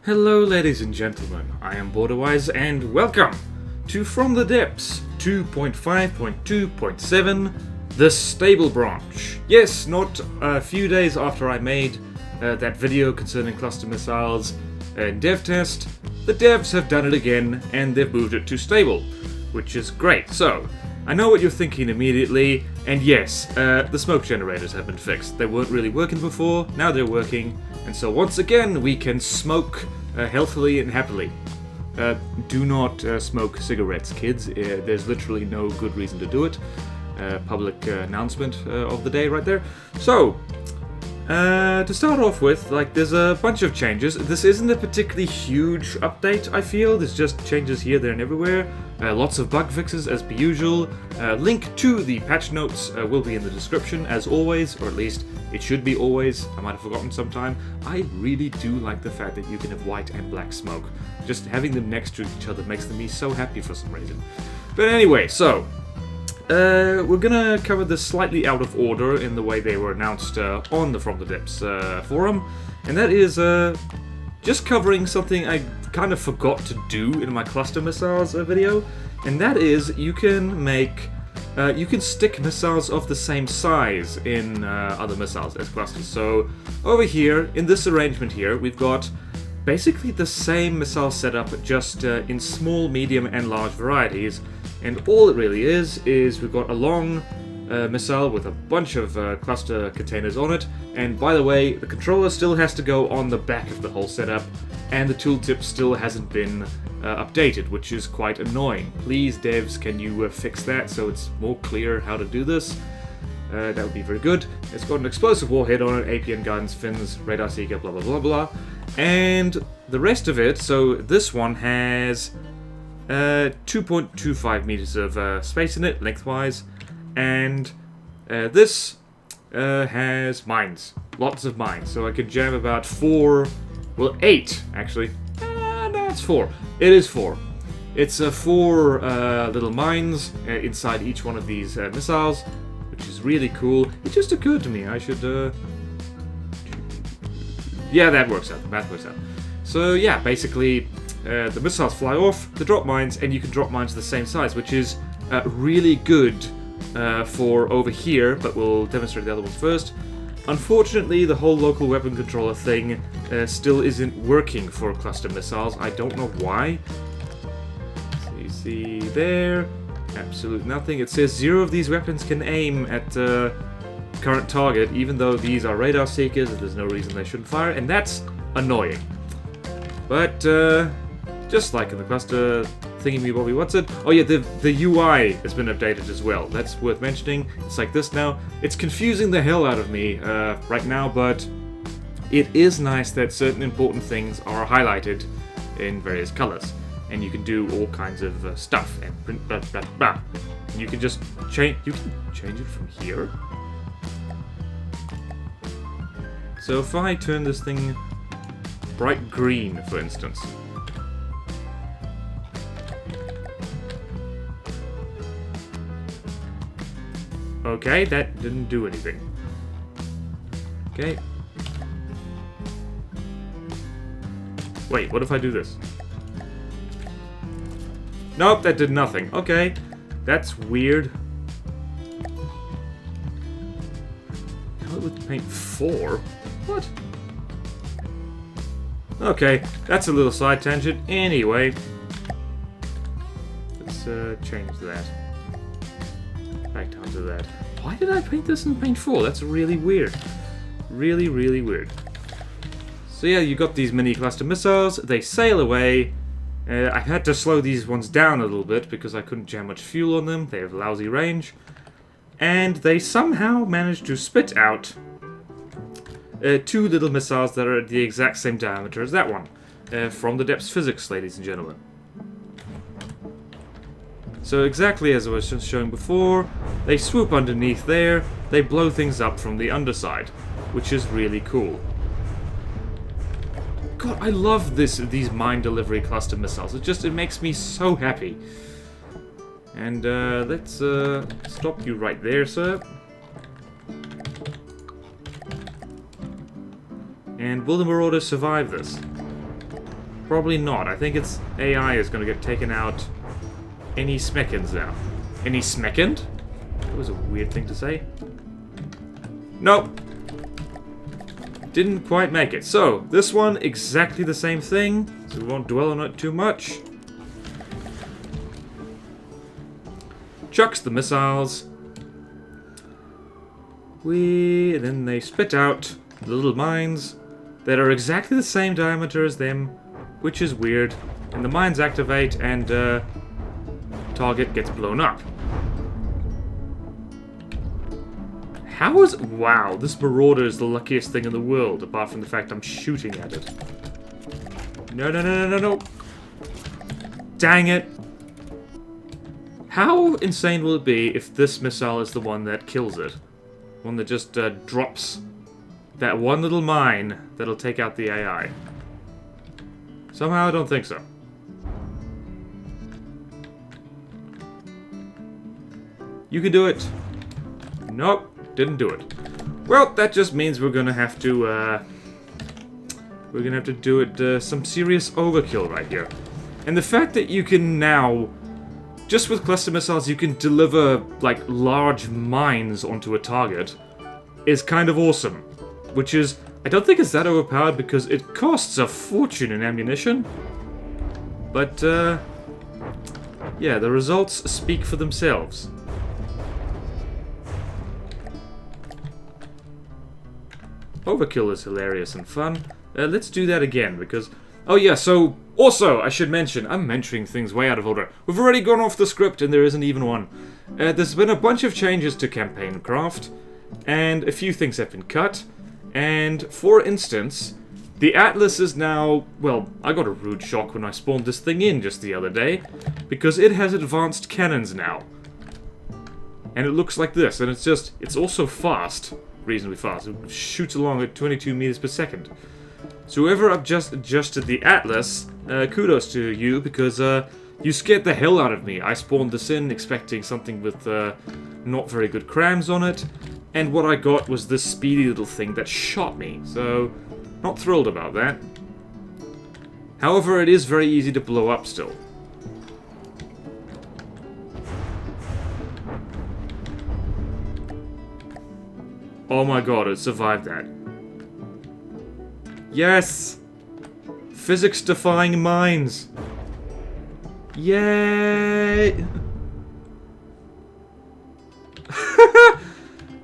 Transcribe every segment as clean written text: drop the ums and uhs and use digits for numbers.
Hello ladies and gentlemen, I am BorderWise and welcome to From the Depths 2.5.2.7, the stable branch. Yes, not a few days after I made that video concerning cluster missiles and dev test, the devs have done it again and they've moved it to stable, which is great. So, I know what you're thinking immediately, and yes, the smoke generators have been fixed. They weren't really working before, now they're working, and so once again we can smoke healthily and happily. Do not smoke cigarettes, kids. There's literally no good reason to do it. Public announcement of the day right there. So, to start off with, there's a bunch of changes. This isn't a particularly huge update, I feel. There's just changes here, there, and everywhere. Lots of bug fixes, as per usual. Link to the patch notes will be in the description, as always, or at least it should be always. I might have forgotten sometime. I really do like the fact that you can have white and black smoke. Just having them next to each other makes me so happy for some reason. But anyway, so we're gonna cover this slightly out of order in the way they were announced on the From the Depths forum, and that is just covering something I kind of forgot to do in my cluster missiles video, and that is you can make you can stick missiles of the same size in other missiles as clusters. So over here in this arrangement here, we've got basically the same missile setup, just in small, medium, and large varieties. And all it really is we've got a long missile with a bunch of cluster containers on it. And by the way, the controller still has to go on the back of the whole setup, and the tooltip still hasn't been updated, which is quite annoying. Please, devs, can you fix that so it's more clear how to do this? That would be very good. It's got an explosive warhead on it, APN guidance, fins, radar seeker, blah blah blah blah. And the rest of it, so this one has 2.25 meters of space in it, lengthwise, and this has mines, lots of mines, so I could jam about 8 actually. No, it's 4. It is 4. It's 4 little mines inside each one of these missiles, which is really cool. It just occurred to me I should yeah, that works out. The math works out. So yeah, basically, the missiles fly off, they drop mines, and you can drop mines the same size, which is really good for over here, but we'll demonstrate the other ones first. Unfortunately, the whole local weapon controller thing still isn't working for cluster missiles. I don't know why. So you see there, absolute nothing. It says 0 of these weapons can aim at current target, even though these are radar seekers, and there's no reason they shouldn't fire, and that's annoying. But just like in the cluster thingy-me-bobby, what's it? Oh yeah, the UI has been updated as well. That's worth mentioning. It's like this now. It's confusing the hell out of me right now, but it is nice that certain important things are highlighted in various colors, and you can do all kinds of stuff and print blah blah blah. You can just change. You can change it from here. So if I turn this thing bright green, for instance. Okay, that didn't do anything. Okay. Wait, what if I do this? Nope, that did nothing. Okay, that's weird. With paint 4? What? Okay, that's a little side tangent. Anyway, let's change that. Back down to that. Why did I paint this in paint 4? That's really weird. Really, really weird. So yeah, you got these mini cluster missiles. They sail away. I had to slow these ones down a little bit because I couldn't jam much fuel on them. They have lousy range. And they somehow managed to spit out 2 little missiles that are the exact same diameter as that one. From the depths physics, ladies and gentlemen. So exactly as I was just showing before, they swoop underneath there, they blow things up from the underside, which is really cool. God, I love these mine delivery cluster missiles. It makes me so happy. And let's stop you right there, sir. And will the Marauder survive this? Probably not. I think its AI is going to get taken out any smeckins now. Any smeckend? That was a weird thing to say. Nope. Didn't quite make it. So, this one, exactly the same thing. So we won't dwell on it too much. Chucks the missiles. Then they spit out the little mines that are exactly the same diameter as them, which is weird. And the mines activate and target gets blown up. How is... Wow, this Marauder is the luckiest thing in the world, apart from the fact I'm shooting at it. No, no, no, no, no, no. Dang it. How insane will it be if this missile is the one that kills it? One that just drops that one little mine that'll take out the AI. Somehow I don't think so. You can do it. Nope, didn't do it. Well, that just means we're gonna have to do it some serious overkill right here. And the fact that you can now, just with cluster missiles, you can deliver like large mines onto a target is kind of awesome. Which is, I don't think it's that overpowered because it costs a fortune in ammunition. But yeah, the results speak for themselves. Overkill is hilarious and fun. Let's do that again, because... Oh yeah, so... Also, I should mention, I'm mentioning things way out of order. We've already gone off the script and there isn't even one. There's been a bunch of changes to campaign craft, and a few things have been cut. And, for instance, the Atlas is now... Well, I got a rude shock when I spawned this thing in just the other day, because it has advanced cannons now. And it looks like this, and it's just... It's also fast. Reasonably fast. It shoots along at 22 meters per second. So whoever adjusted the Atlas, kudos to you, because you scared the hell out of me. I spawned this in expecting something with not very good crams on it, and what I got was this speedy little thing that shot me, so not thrilled about that. However, it is very easy to blow up still. Oh my god, it survived that. Yes! Physics-defying mines! Yay!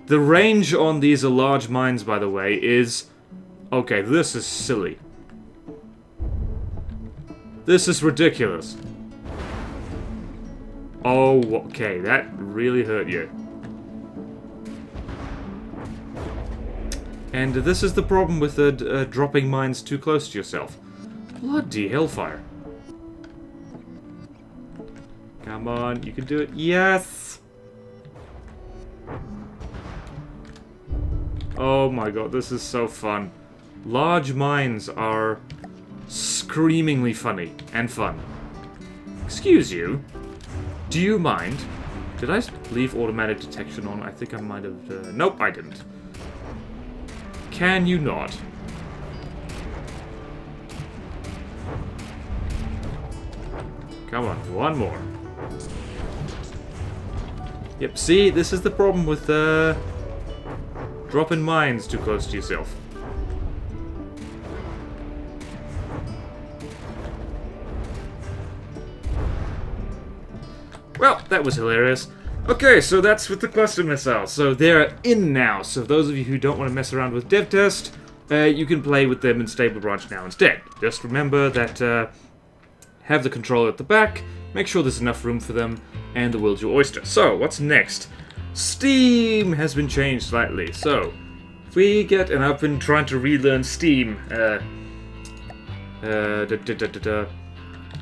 The range on these large mines, by the way, is... Okay, this is silly. This is ridiculous. Oh, okay, that really hurt you. And this is the problem with dropping mines too close to yourself. Bloody hellfire. Come on, you can do it. Yes! Oh my god, this is so fun. Large mines are screamingly funny and fun. Excuse you? Do you mind? Did I leave automatic detection on? I think I might have... nope, I didn't. Can you not? Come on, one more. Yep, see, this is the problem with dropping mines too close to yourself. Well, that was hilarious. Okay, so that's with the cluster missiles. So they're in now. So those of you who don't want to mess around with dev test, you can play with them in Stable Branch now instead. Just remember that have the controller at the back, make sure there's enough room for them, and the world's your oyster. So, what's next? Steam has been changed slightly. So, if we get, and I've been trying to relearn Steam. What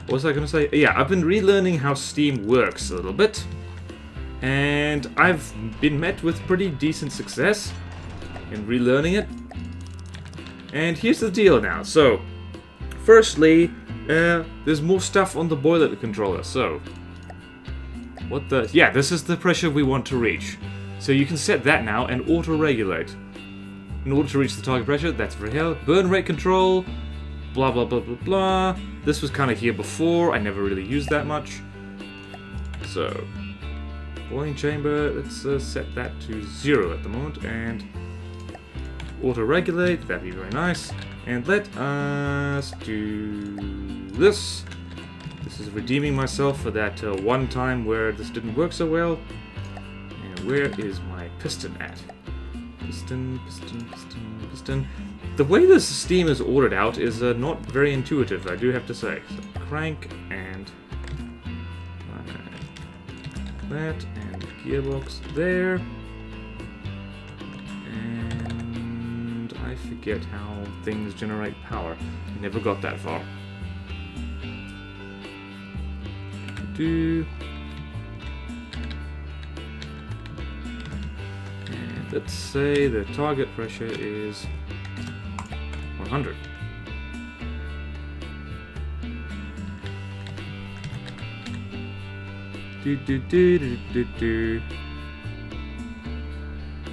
was I going to say? Yeah, I've been relearning how Steam works a little bit. And I've been met with pretty decent success in relearning it. And here's the deal now. So, firstly, there's more stuff on the boiler controller. So, what the... Yeah, this is the pressure we want to reach. So you can set that now and auto-regulate. In order to reach the target pressure, that's for hell. Burn rate control. blah blah blah blah blah. This was kind of here before, I never really used that much. So, boiling chamber, let's set that to 0 at the moment, and auto-regulate, that'd be very nice. And let us do this. This is redeeming myself for that one time where this didn't work so well. And where is my piston at? Piston, piston, piston, piston. The way this steam is ordered out is not very intuitive, I do have to say. So crank and that, and gearbox there. And I forget how things generate power. Never got that far. And let's say the target pressure is 100.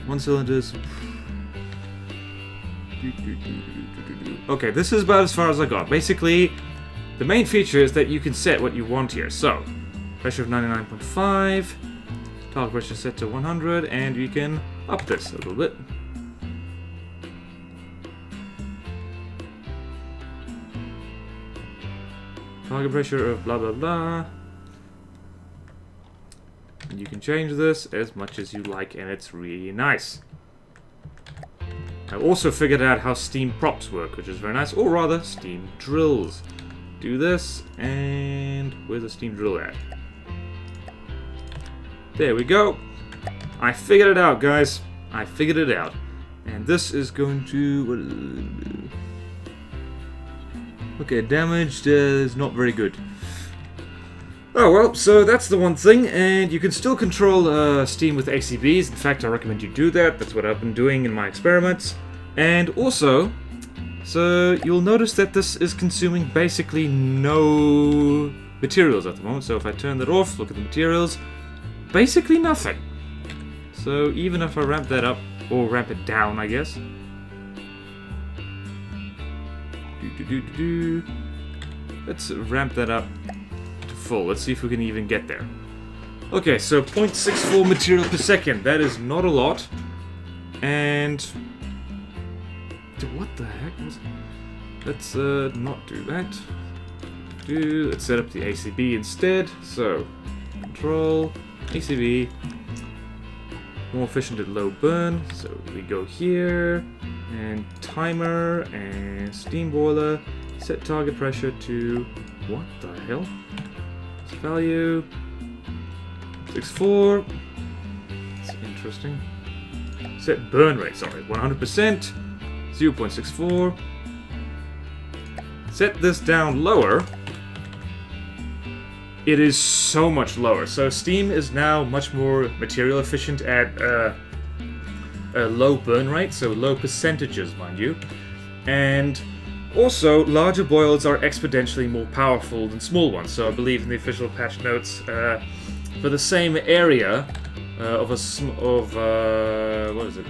One cylinders. Okay, this is about as far as I got. Basically, the main feature is that you can set what you want here. So, pressure of 99.5, target pressure set to 100, and you can up this a little bit. Target pressure of blah blah blah. And you can change this as much as you like, and it's really nice. I also figured out how steam props work, which is very nice, or rather, steam drills. Do this, and where's the steam drill at? There we go. I figured it out, guys. I figured it out. And this is going to... Okay, damaged is not very good. Oh well, so that's the one thing, and you can still control steam with ACBs. In fact, I recommend you do that. That's what I've been doing in my experiments. And also, so you'll notice that this is consuming basically no materials at the moment. So if I turn that off, look at the materials, basically nothing. So even if I ramp that up, or ramp it down, I guess. Let's ramp that up to full. Let's see if we can even get there. Okay, so 0.64 material per second. That is not a lot. And... what the heck was... Let's not do that. Let's set up the ACB instead. So, control, ACB. More efficient at low burn. So we go here, and timer, and steam boiler. Set target pressure to... what the hell? Value... 64. That's interesting. Set burn rate, sorry, 100%. 0.64. Set this down lower. It is so much lower. So steam is now much more material efficient at a low burn rate, so low percentages, mind you. And also, larger boils are exponentially more powerful than small ones. So I believe in the official patch notes, for the same area what is it?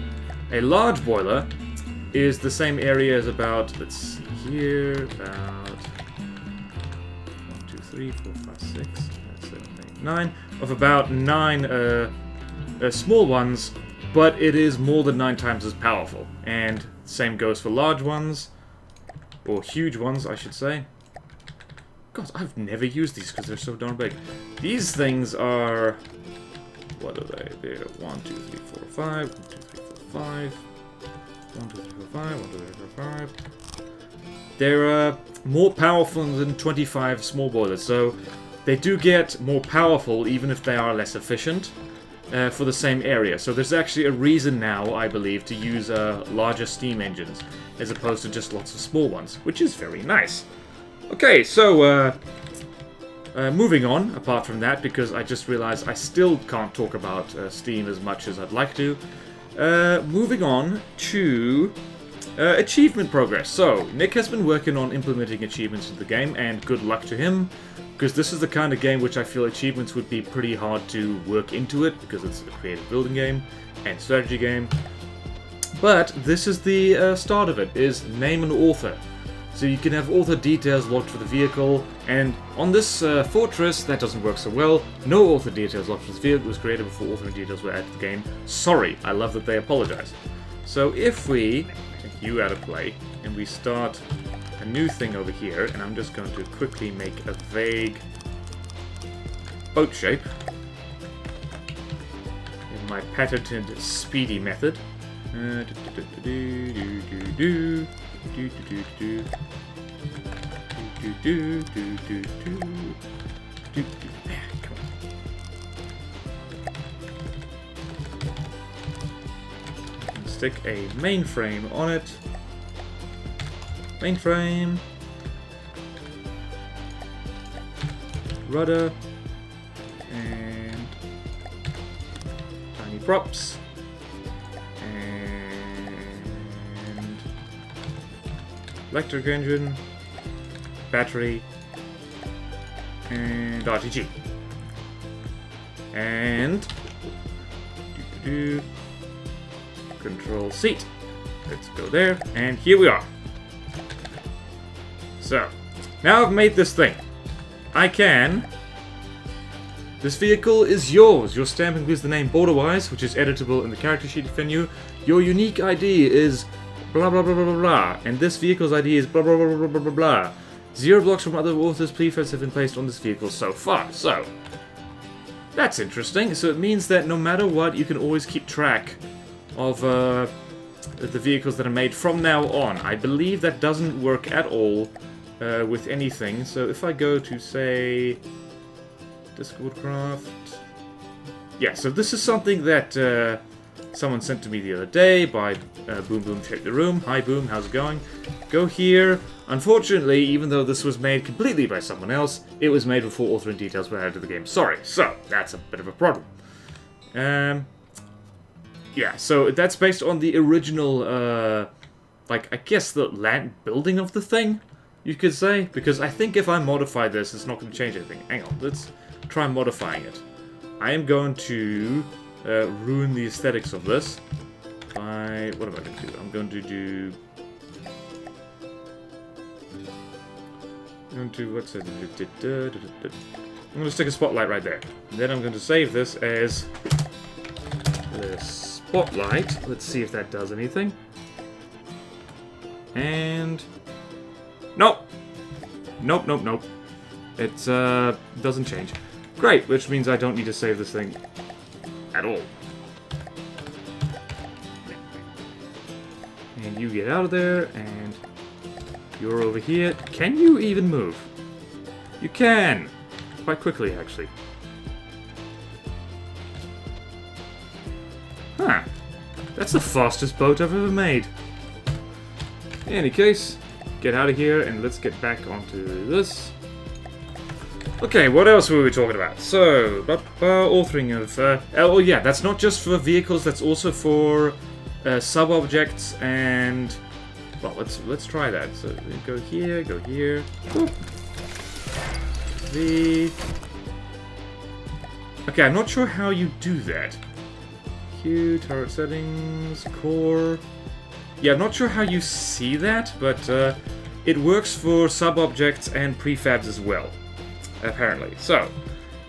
A large boiler is the same area as about, let's see here, about 1, 2, 3, 4, 5, 6, 7, 8, 9, of about 9 small ones, but it is more than 9 times as powerful. And same goes for large ones, or huge ones, I should say. God, I've never used these because they're so darn big. These things are... what are they? They're 1, 2, 3, 4, 5, 1, 2, 3, 4, 5... 1, 2, 3, 4, 5, 1, 2, 3, 4, 5. They're more powerful than 25 small boilers, so they do get more powerful even if they are less efficient for the same area. So there's actually a reason now, I believe, to use larger steam engines as opposed to just lots of small ones, which is very nice. Okay, so moving on, apart from that, because I just realized I still can't talk about steam as much as I'd like to. Moving on to achievement progress. So, Nick has been working on implementing achievements in the game, and good luck to him, because this is the kind of game which I feel achievements would be pretty hard to work into it, because it's a creative building game and strategy game. But this is the start of it, is name an author. So you can have author details logged for the vehicle, and on this fortress, that doesn't work so well. No author details logged for this vehicle. It was created before author details were added to the game. Sorry, I love that they apologize. So if we take you out of play, and we start a new thing over here, and I'm just going to quickly make a vague boat shape in my patented speedy method. Come on. Stick a mainframe on it. Mainframe. Rudder. And tiny props. And electric engine. Battery. And RTG. And control seat. Let's go there, and here we are. So, now I've made this thing. I can... This vehicle is yours. Your stamp includes the name BorderWise, which is editable in the character sheet menu. Your unique ID is blah blah blah blah blah blah, and this vehicle's ID is blah blah blah blah blah blah blah. 0 blocks from other authors' prefabs have been placed on this vehicle so far. So, that's interesting. So it means that no matter what, you can always keep track of the vehicles that are made from now on. I believe that doesn't work at all with anything. So if I go to, say, Discord Craft... Yeah, so this is something that someone sent to me the other day by Boom Boom Check the Room. Hi Boom, how's it going? Go here. Unfortunately, even though this was made completely by someone else, it was made before authoring details were added to the game. Sorry, so that's a bit of a problem. Yeah, so that's based on the original, like, I guess the land building of the thing, you could say. Because I think if I modify this, it's not going to change anything. Hang on, let's try modifying it. I am going to ruin the aesthetics of this by... What am I going to do? I'm going to do... I'm going to... What's it? I'm going to stick a spotlight right there. And then I'm going to save this as... this. Spotlight. Let's see if that does anything. And... Nope. Nope, nope, nope. It doesn't change. Great, which means I don't need to save this thing at all. And you get out of there, and you're over here. Can you even move? You can! Quite quickly, actually. Huh. That's the fastest boat I've ever made. In any case, get out of here and let's get back onto this. Okay, what else were we talking about? So, authoring of... oh yeah, that's not just for vehicles, that's also for sub-objects and... Well, let's try that. So, go here, go here. Whoop. Okay, I'm not sure how you do that. Q, turret settings, core... Yeah, I'm not sure how you see that, but it works for sub-objects and prefabs as well, apparently. So,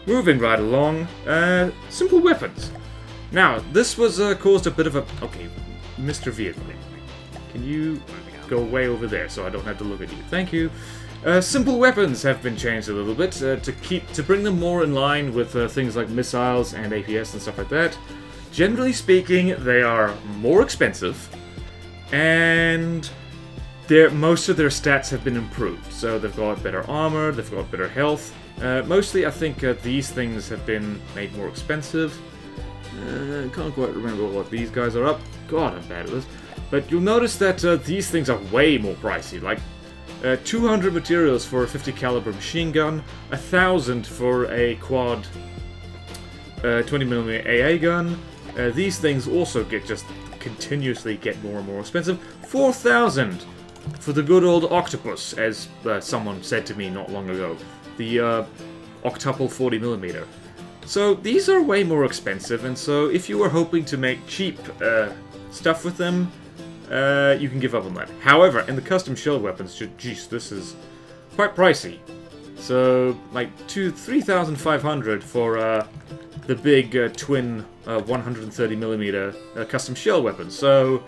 moving right along, simple weapons. Now, this was caused a bit of a... Okay, Mr. Vehicle, can you go way over there so I don't have to look at you? Thank you. Simple weapons have been changed a little bit to bring them more in line with things like missiles and APS and stuff like that. Generally speaking, they are more expensive, and most of their stats have been improved. So they've got better armor, they've got better health. Mostly, I think these things have been made more expensive. Can't quite remember what these guys are up. God, I'm bad at this. But you'll notice that these things are way more pricey. Like 200 materials for a 50 caliber machine gun, 1,000 for a quad 20mm AA gun. These things also continuously get more and more expensive. 4,000 for the good old octopus, as someone said to me not long ago. The octuple 40mm. So these are way more expensive, and so if you were hoping to make cheap stuff with them, you can give up on that. However, in the custom shell weapons, geez, this is quite pricey. So, like 3,500 for the big twin 130mm custom shell weapon. So,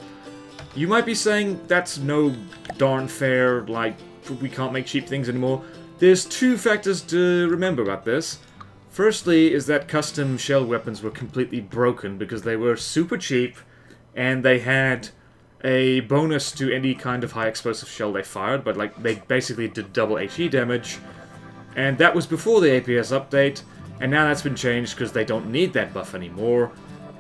you might be saying that's no darn fair, like, we can't make cheap things anymore. There's two factors to remember about this. Firstly is that custom shell weapons were completely broken because they were super cheap and they had a bonus to any kind of high explosive shell they fired, but like they basically did double HE damage. And that was before the APS update, and now that's been changed because they don't need that buff anymore.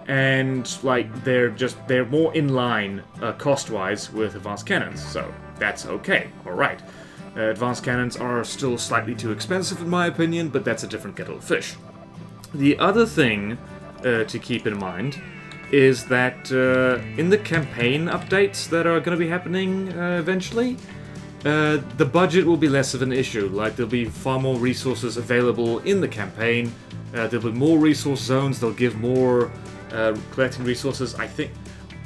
And like they're more in line cost-wise with advanced cannons, so that's okay. Alright. Advanced cannons are still slightly too expensive in my opinion, but that's a different kettle of fish. The other thing to keep in mind is that in the campaign updates that are going to be happening eventually, the budget will be less of an issue. Like, there'll be far more resources available in the campaign, there'll be more resource zones, they'll give more collecting resources.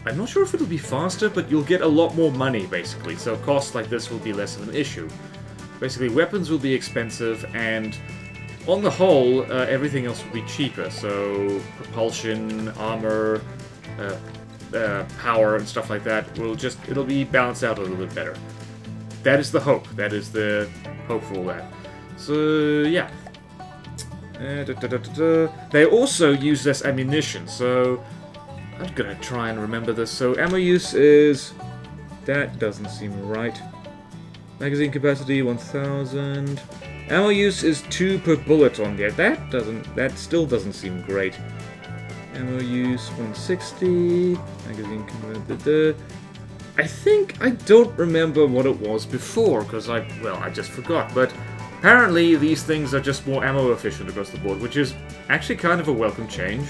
I'm not sure if it'll be faster, but you'll get a lot more money, basically, so costs like this will be less of an issue. Basically, weapons will be expensive, and on the whole, everything else will be cheaper, so propulsion, armor, power, and stuff like that it'll be balanced out a little bit better. That is the hope. That is the hope for all that. So, yeah. They also use less ammunition, so I'm gonna try and remember this. So ammo use is... that doesn't seem right. Magazine capacity 1000. Ammo use is 2 per bullet on there. That still doesn't seem great. Ammo use 160. Magazine capacity. I don't remember what it was before, because I just forgot. But apparently these things are just more ammo efficient across the board, which is actually kind of a welcome change.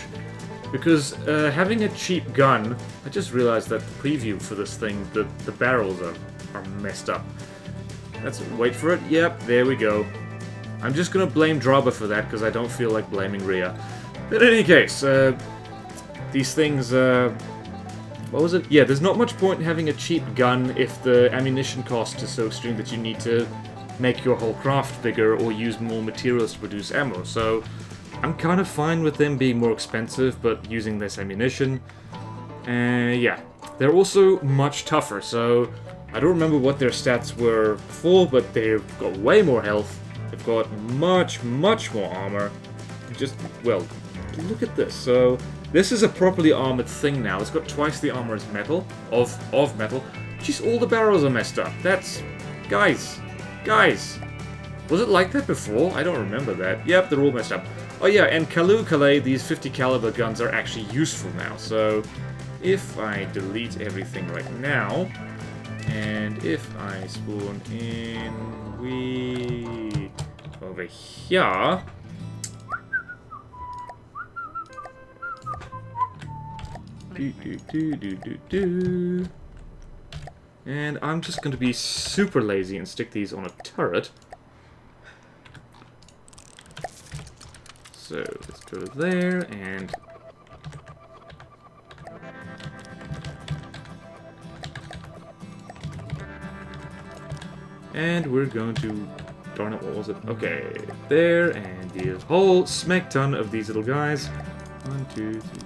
Because having a cheap gun, I just realized that the preview for this thing, the barrels are messed up. Let's wait for it. Yep, there we go. I'm just gonna blame Drobber for that because I don't feel like blaming Rhea. But in any case, these things, what was it? Yeah, there's not much point in having a cheap gun if the ammunition cost is so extreme that you need to make your whole craft bigger or use more materials to produce ammo. So I'm kind of fine with them being more expensive, but using less ammunition. Yeah. They're also much tougher, so I don't remember what their stats were before, but they've got way more health. They've got much, much more armor. Just, well, look at this. So, this is a properly armored thing now. It's got twice the armor as metal, of metal. Jeez, all the barrels are messed up. That's... Guys. Was it like that before? I don't remember that. Yep, they're all messed up. Oh yeah, and Calais, these 50 caliber guns are actually useful now. So, if I delete everything right now, and if I spawn in over here, and I'm just going to be super lazy and stick these on a turret. So let's go there and we're going to, darn it, what was it? Okay, there, and the whole smack ton of these little guys. 1, 2, 3.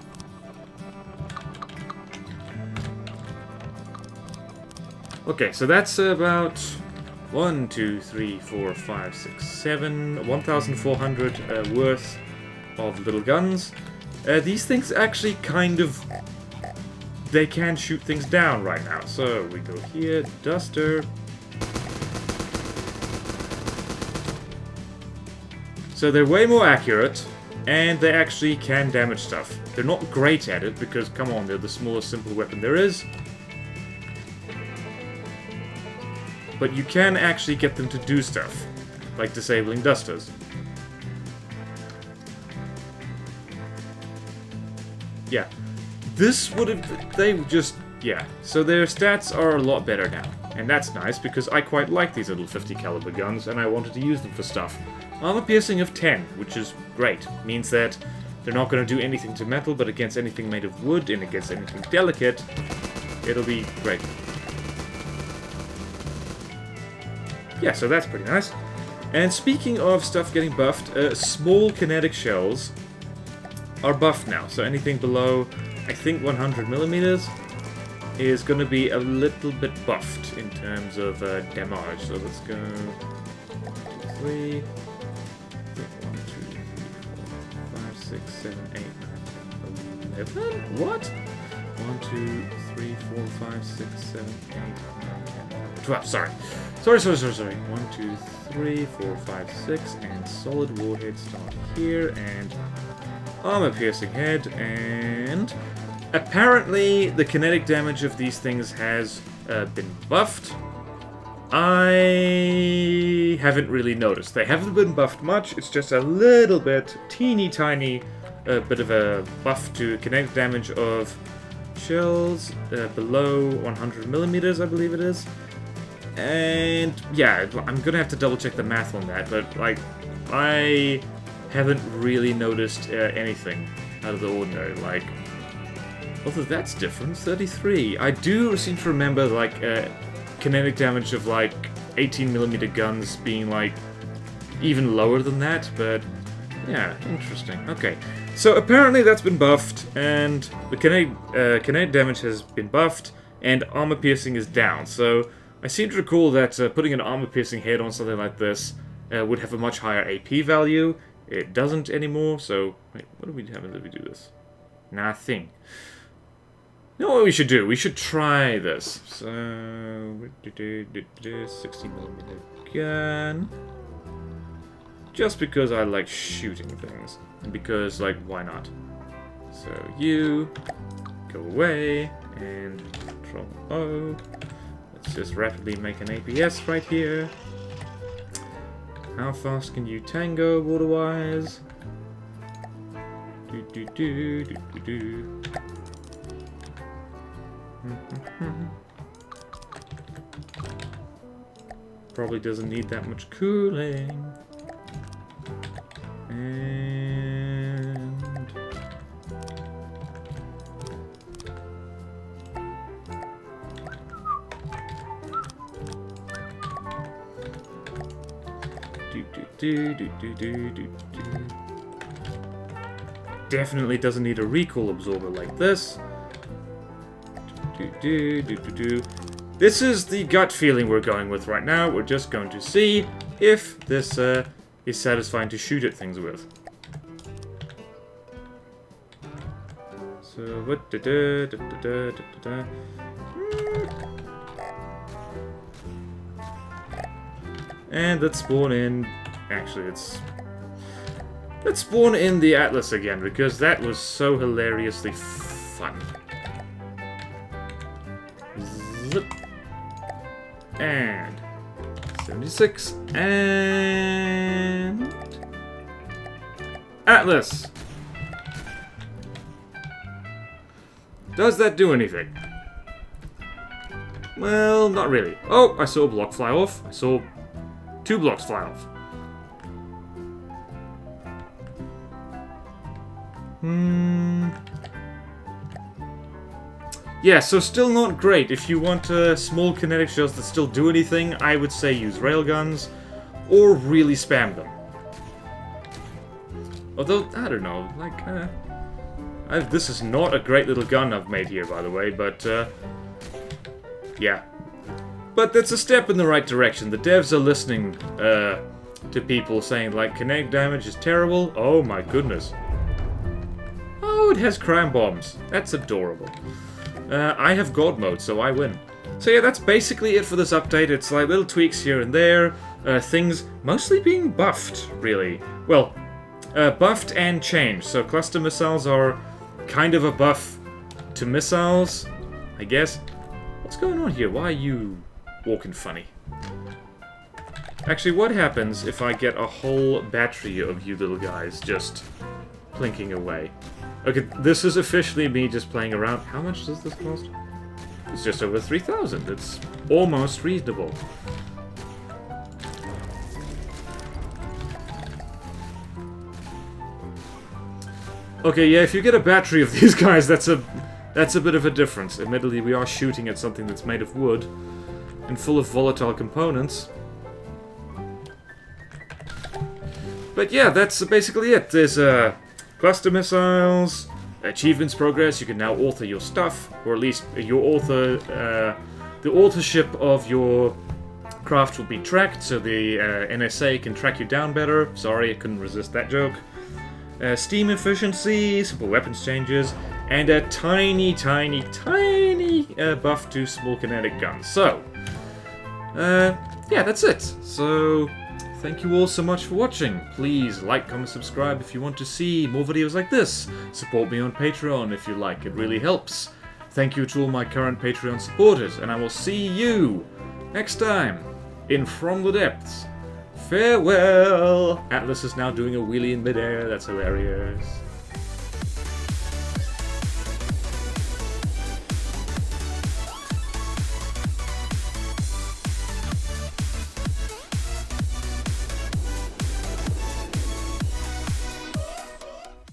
Okay, so that's about 1, 2, 3, 4, 5, 6, 7, 1,400 worth of little guns. These things actually kind of, they can shoot things down right now. So we go here, Duster. So they're way more accurate, and they actually can damage stuff. They're not great at it, because, come on, they're the smallest simple weapon there is. But you can actually get them to do stuff, like disabling Dusters. Yeah. This would have... they just... yeah. So their stats are a lot better now. And that's nice, because I quite like these little 50 caliber guns, and I wanted to use them for stuff. Armor piercing of 10, which is great. Means that they're not going to do anything to metal, but against anything made of wood and against anything delicate, It'll be great. Yeah, so that's pretty nice. And speaking of stuff getting buffed, small kinetic shells are buffed now. So anything below, I think 100 millimeters is going to be a little bit buffed in terms of damage. So let's go 1, 2, 3, 1, 2, 3, 4, 5, 6, 7, 8, 9, 10, 11. What? 1, 2, 3, 4, 5, 6, 7, 8, 9, 10, 12. Sorry. Sorry. 1, 2, 3, 4, 5, 6, and solid warhead start here, and armor-piercing head, and apparently the kinetic damage of these things has been buffed. I haven't really noticed. They haven't been buffed much, it's just a little bit, teeny tiny bit of a buff to kinetic damage of shells below 100 millimeters, I believe it is. And yeah, I'm gonna have to double check the math on that, but like, I haven't really noticed anything out of the ordinary. Like, although that's different, 33. I do seem to remember like kinetic damage of like 18mm guns being like even lower than that, but yeah, interesting. Okay, so apparently that's been buffed, and the kinetic damage has been buffed, and armor piercing is down. So I seem to recall that putting an armor-piercing head on something like this would have a much higher AP value. It doesn't anymore, so... Wait, what do we have if we do this? Nothing. You know what we should do? We should try this. So... 60mm gun. Just because I like shooting things. And because, like, why not? So you... go away, and Control O. Let's just rapidly make an APS right here. How fast can you tango, BorderWise? Do. Probably doesn't need that much cooling. And... Definitely doesn't need a recoil absorber like this. This is the gut feeling we're going with right now. We're just going to see if this is satisfying to shoot at things with. So what? And let's spawn in. Actually, let's spawn in the Atlas again, because that was so hilariously fun. Zip. And 76 and Atlas. Does that do anything? Well, not really. Oh, I saw a block fly off. I saw 2 blocks fly off. Yeah, so still not great. If you want small kinetic shells that still do anything, I would say use railguns, or really spam them. Although, I don't know, like, this is not a great little gun I've made here, by the way, but, yeah. But that's a step in the right direction. The devs are listening, to people saying, like, kinetic damage is terrible. Oh my goodness. Oh, it has crime bombs. That's adorable. I have God mode, so I win. So yeah, that's basically it for this update. It's like little tweaks here and there. Things mostly being buffed, really. Well, buffed and changed. So cluster missiles are kind of a buff to missiles, I guess. What's going on here? Why are you walking funny? Actually, what happens if I get a whole battery of you little guys just plinking away? Okay, this is officially me just playing around. How much does this cost? It's just over 3,000. It's almost reasonable. Okay, yeah, if you get a battery of these guys, that's a That's a bit of a difference. Admittedly, we are shooting at something that's made of wood and full of volatile components. But yeah, that's basically it. There's cluster missiles, achievements progress. You can now author your stuff, or at least your author, the authorship of your craft will be tracked, so the NSA can track you down better. Sorry, I couldn't resist that joke. Steam efficiency, simple weapons changes, and a tiny buff to small kinetic guns. So, yeah, that's it. So, thank you all so much for watching. Please like, comment, subscribe if you want to see more videos like this. Support me on Patreon if you like, it really helps. Thank you to all my current Patreon supporters, and I will see you next time in From the Depths. Farewell! Atlas is now doing a wheelie in midair, that's hilarious.